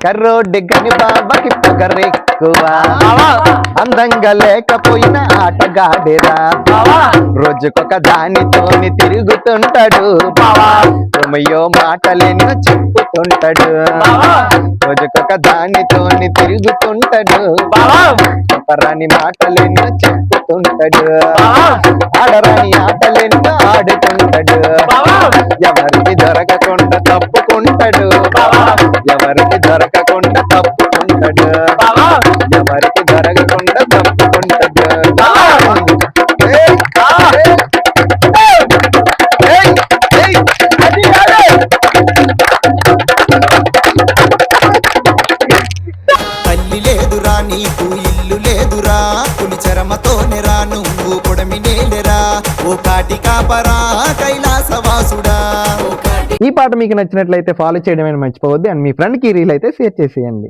కర్రోడ్డి గని బాబాకి పొగరెక్కువ అందంగా లేకపోయినా ఆటగాడేరా రోజుకొక దానితోని తిరుగుతుంటాడు తొమయో మాటలెన్నో చెప్పుతుంటాడు రోజుకొక దానితోని తిరుగుతుంటాడు చెప్పరాని మాటలెన్నో చెప్పుతుంటాడు ఆడరాని ఆటలెన్నో ఆడుతుంటాడు ఎవరికి దొరకకుండా తప్పుకుంటాడు ఎవరికి దొరకకుండా తప్పుకుంటాడు ఎవరికి దొరకకుండా తప్పుకుంటాడు తల్లి లేదురా నీకు ఇల్లు లేదురా పులి చరమతోనే రా నువ్వు పొడమి నేలెరా ఓ కాటి కాపరా కైలాసవాసుడా. ఈ పాట మీకు నచ్చినట్లయితే ఫాలో చేయడమే మర్చిపోవద్దు అండ్ మీ ఫ్రెండ్కి రీల్ అయితే షేర్ చేసేయండి.